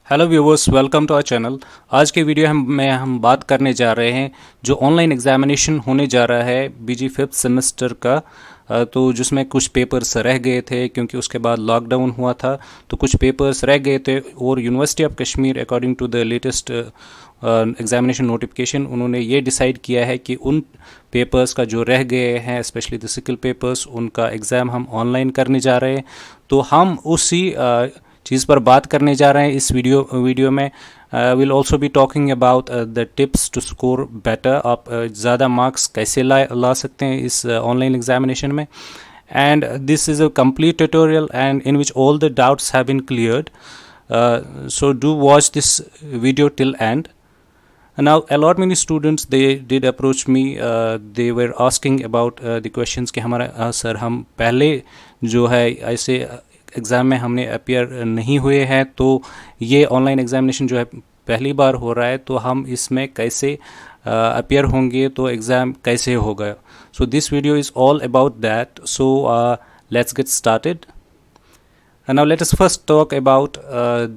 Hello viewers, welcome to our channel. आज के video में हम बात करने जा रहे हैं जो ऑनलाइन एग्जामिनेशन होने जा रहा है बीजी फिफ्थ सेमेस्टर का। तो जिसमें कुछ पेपर्स रह गए थे क्योंकि उसके बाद लॉकडाउन हुआ था, तो कुछ पेपर्स रह गए थे और university of Kashmir according to the latest examination notification उन्होंने ये डिसाइड किया है कि उन पेपर्स का जो रह गए हैं, स्पेशली द सिकल पेपर्स, उनका एग्ज़ाम हम ऑनलाइन करने जा रहे हैं। तो हम उसी चीज़ पर बात करने जा रहे हैं इस वीडियो में। Will also be talking about the tips to score better. आप ज़्यादा मार्क्स कैसे ला सकते हैं इस ऑनलाइन एग्जामिनेशन में। And this is a complete tutorial and in which all the doubts have been cleared, so do watch this video till end. Now a lot many students they did approach me, they were asking about the questions कि हमारा sir हम पहले जो है ऐसे exam में हमने appear नहीं हुए हैं, तो ये ऑनलाइन एग्जामिनेशन जो है पहली बार हो रहा है, तो हम इसमें कैसे अपियर होंगे, तो एग्ज़ाम कैसे होगा। So this video is all about that. So let's get started. Now let us first talk about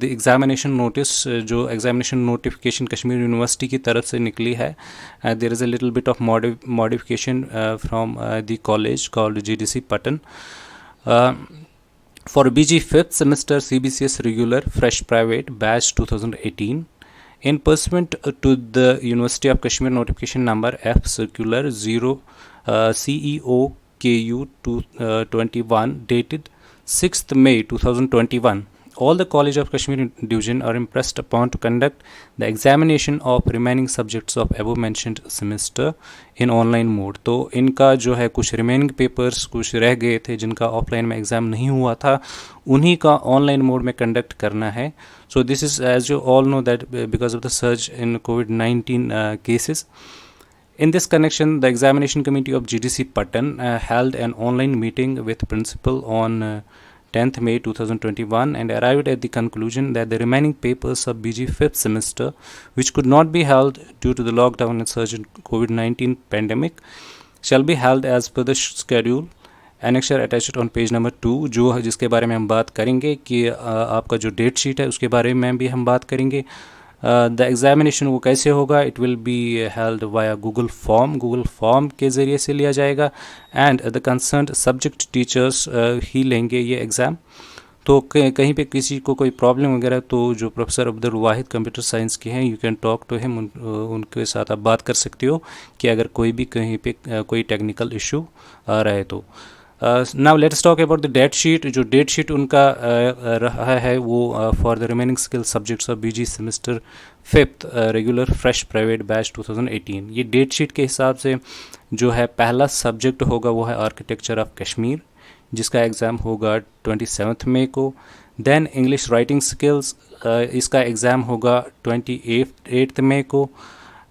the examination notice, जो examination notification कश्मीर यूनिवर्सिटी की तरफ से निकली है। There is a little bit of modification from the college called GDC Patan. For BG 5th semester CBCS regular fresh private batch 2018, in pursuant to the University of Kashmir notification number F circular 0 CEO KU 21 dated 6th May 2021, all the College of Kashmir division are impressed upon to conduct the examination of remaining subjects of above mentioned semester in online mode. तो इनका जो है कुछ remaining papers कुछ रह गए थे जिनका ऑफलाइन में एग्ज़ाम नहीं हुआ था, उन्हीं का ऑनलाइन मोड में कंडक्ट करना है। So this is as you all know that because of the surge in COVID-19 cases. In this connection, the examination committee of GDC Patan held an online meeting with principal on 10th May 2021 and arrived at the conclusion that the remaining papers of BG 5th semester, which could not be held due to the lockdown and surge in COVID-19 pandemic, shall be held as per the schedule. Annexure attached on page number 2, जो जिसके बारे में हम बात करेंगे कि आपका जो डेट शीट है उसके बारे में भी हम बात करेंगे। द एग्ज़ामिनेशन वो कैसे होगा, it will be held via Google form के ज़रिए से लिया जाएगा and the concerned subject teachers ही लेंगे ये एग्ज़ाम। तो कहीं पे किसी को कोई प्रॉब्लम वगैरह, तो जो professor Abdul Wahid computer science के हैं, you can talk to him, उनके साथ आप बात कर सकते हो कि अगर कोई भी कहीं पे कोई टेक्निकल इशू आ रहा है तो। Now let's talk about the date sheet. जो डेट शीट उनका रहा है वो for the remaining skill subjects of BG semester 5th regular fresh private batch 2018। ये डेट शीट के हिसाब से जो है पहला सब्जेक्ट होगा वो है आर्किटेक्चर ऑफ कश्मीर, जिसका एग्ज़ाम होगा 27 मई को। देन इंग्लिश राइटिंग स्किल्स, इसका एग्ज़ाम होगा 28 मई को।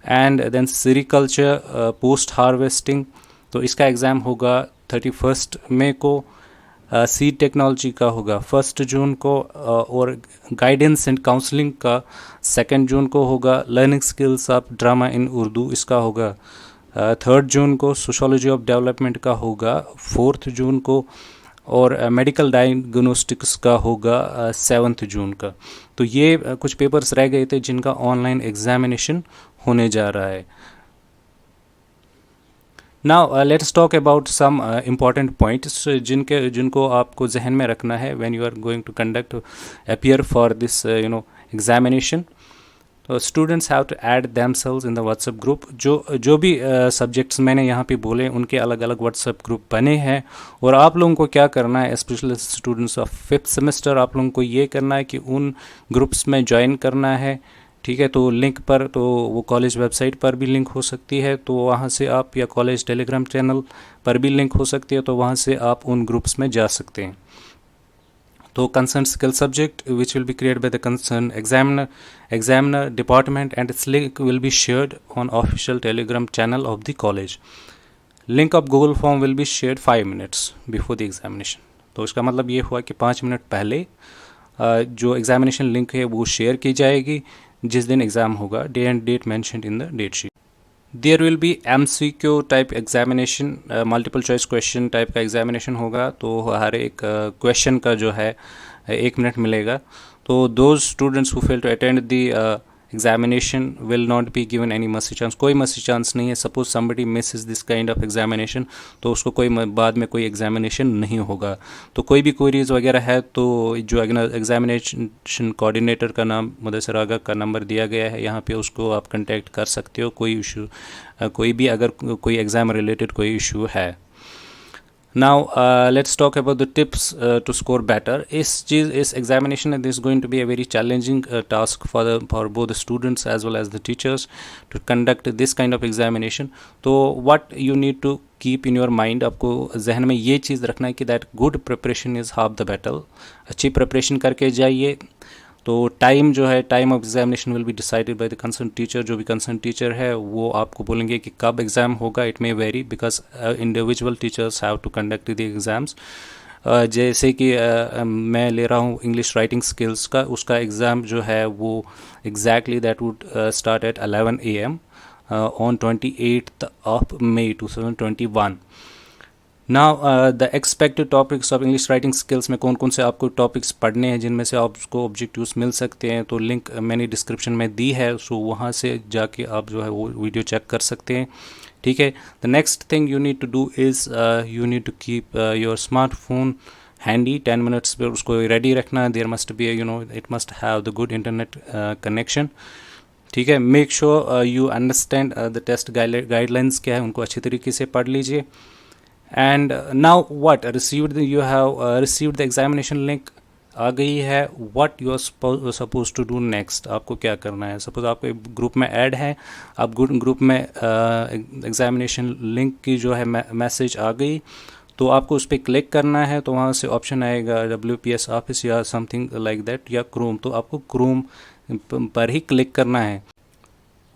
And then sericulture post harvesting, तो इसका एग्ज़ाम होगा 31 मई को। सीड टेक्नोलॉजी का होगा 1 जून को और गाइडेंस एंड काउंसलिंग का 2 जून को होगा। लर्निंग स्किल्स ऑफ ड्रामा इन उर्दू, इसका होगा 3 जून को। सोशोलॉजी ऑफ डेवलपमेंट का होगा 4 जून को और मेडिकल डायग्नोस्टिक्स का होगा 7 जून का। तो ये कुछ पेपर्स रह गए थे जिनका ऑनलाइन एग्जामिनेशन होने जा रहा है। Now let's talk about some important points जिनको आपको जहन में रखना है when you are going to conduct appear for this examination. तो students have to add themselves in the WhatsApp group. जो भी सब्जेक्ट्स मैंने यहाँ पे बोले उनके अलग अलग व्हाट्सएप ग्रुप बने हैं, और आप लोगों को क्या करना है, specially students of 5th semester, आप लोगों को ये करना है कि उन ग्रुप्स में ज्वाइन करना है। ठीक है, तो लिंक पर, तो वो कॉलेज वेबसाइट पर भी लिंक हो सकती है, तो वहाँ से आप, या कॉलेज टेलीग्राम चैनल पर भी लिंक हो सकती है, तो वहाँ से आप उन ग्रुप्स में जा सकते हैं। तो concern skill subject which will be created by the concern examiner department and it's link will be shared on official Telegram channel of the college. Link of Google form will be shared 5 minutes before the examination. तो इसका मतलब ये हुआ कि 5 minute पहले जो examination link है वो शेयर की जाएगी जिस दिन एग्ज़ाम होगा, day and date mentioned in the date sheet. There will be MCQ type examination, multiple choice question type का एग्जामिनेशन होगा। तो हर एक क्वेश्चन का जो है 1 मिनट मिलेगा। तो those students who fail to attend the examination will not be given any mercy chance. कोई mercy chance नहीं है. Suppose somebody misses this kind of examination, तो उसको कोई बाद में कोई examination नहीं होगा. तो कोई भी queries वगैरह है तो जो examination coordinator का नाम मुदस्सिर आगा का नंबर दिया गया है यहाँ पे, उसको आप contact कर सकते हो. कोई इशू कोई भी अगर कोई एग्ज़ाम रिलेटेड कोई इशू है. Now let's talk about the tips to score better. इस examination and this is going to be a very challenging task for both the students as well as the teachers to conduct this kind of examination. तो what you need to keep in your mind, आपको जहन में ये चीज़ रखना है कि that good preparation is half the battle. अच्छी preparation करके जाइए. तो टाइम जो है, time of examination will be decided by the concern teacher. जो भी कंसर्न टीचर है वो आपको बोलेंगे कि कब एग्ज़ाम होगा. It may vary because individual teachers have to conduct the exams. जैसे कि मैं ले रहा हूँ इंग्लिश राइटिंग स्किल्स का, उसका एग्ज़ाम जो है वो exactly that would start at 11 AM on 28th of May 2021. Now the expected topics of English writing skills में कौन कौन से आपको टॉपिक्स पढ़ने हैं जिनमें से आपको ऑब्जेक्टिव्स मिल सकते हैं, तो लिंक मैंने डिस्क्रिप्शन में दी है. सो वहाँ से जाके आप जो है वो वीडियो चेक कर सकते हैं. ठीक है. The next thing you need to do is you need to keep your smartphone handy. 10 minutes पर उसको रेडी रखना. There must be it must have the good internet connection. ठीक है. Make sure you understand the test guidelines क्या है, उनको अच्छी तरीके से पढ़ लीजिए. And now what you have received the examination link आ गई है. what you are supposed to do next, आपको क्या करना है. सपोज आप एक ग्रुप में ऐड है, आप ग्रुप में एग्जामिनेशन लिंक की जो है मैसेज आ गई, तो आपको उस पर क्लिक करना है. तो वहाँ से ऑप्शन आएगा WPS ऑफिस या समथिंग लाइक दैट या क्रोम. तो आपको क्रोम पर ही क्लिक करना है.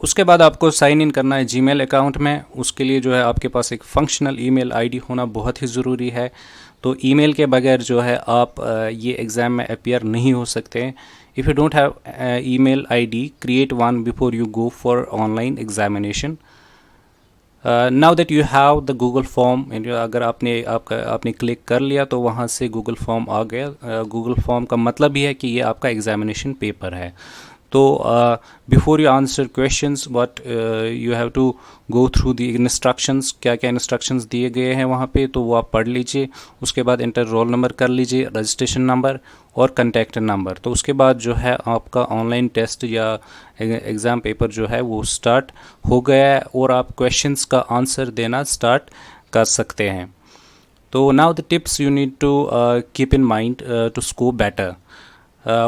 उसके बाद आपको साइन इन करना है जीमेल अकाउंट में. उसके लिए जो है आपके पास एक फंक्शनल ईमेल आईडी होना बहुत ही ज़रूरी है. तो ईमेल के बगैर जो है आप ये एग्ज़ाम में अपीयर नहीं हो सकते. If you don't have email ID, create one before you go for online examination. Now that you have the Google form, अगर आपने क्लिक कर लिया तो वहाँ से गूगल फॉर्म आ गया. गूगल फॉर्म का मतलब ही है कि ये आपका एग्जामिनेशन पेपर है. तो before you answer questions what you have to go through the instructions. क्या क्या इंस्ट्रक्शंस दिए गए हैं वहाँ पे, तो वो आप पढ़ लीजिए. उसके बाद इंटर रोल नंबर कर लीजिए, रजिस्ट्रेशन नंबर और कंटैक्ट नंबर. तो उसके बाद जो है आपका ऑनलाइन टेस्ट या एग्ज़ाम पेपर जो है वो स्टार्ट हो गया है और आप क्वेश्चंस का आंसर देना स्टार्ट कर सकते हैं. तो now the tips you need to keep in mind to score better.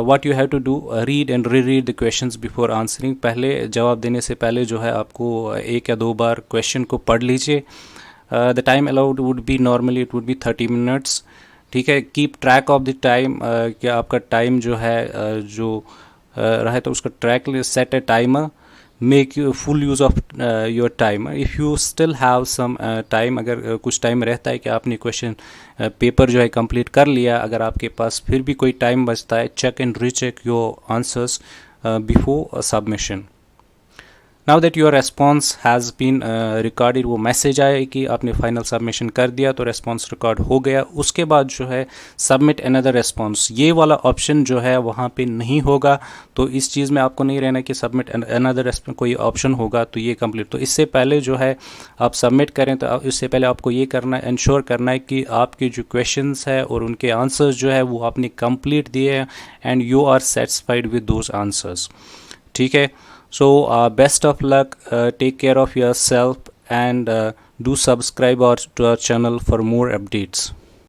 what you have to do, read and reread the questions before answering. पहले जवाब देने से पहले जो है आपको एक या दो बार क्वेश्चन को पढ़ लीजिए. the time allowed would be normally it would be 30 minutes. ठीक है. Keep track of the time. क्या आपका टाइम जो है जो रहे तो उसका track set a timer. Make you full use of your time. If you still have some time, अगर कुछ टाइम रहता है कि आपने क्वेश्चन पेपर जो है कंप्लीट कर लिया, अगर आपके पास फिर भी कोई टाइम बचता है, check and recheck your answers before submission. Now that your response has been recorded, वो मैसेज आया कि आपने फाइनल सबमिशन कर दिया तो रेस्पॉन्स रिकॉर्ड हो गया. उसके बाद जो है सबमिट अनदर रेस्पॉन्स, ये वाला ऑप्शन जो है वहाँ पे नहीं होगा. तो इस चीज़ में आपको नहीं रहना कि सबमिट अनदर रेस्पॉन्स कोई ऑप्शन होगा तो ये कंप्लीट. तो इससे पहले जो है आप सबमिट करें तो इससे पहले आपको ये करना इंश्योर करना है कि आपके जो क्वेश्चंस है और उनके आंसर्स जो है वो आपने कंप्लीट दिए हैं and you are satisfied with those answers. ठीक है. So best of luck, take care of yourself and do subscribe to our channel for more updates.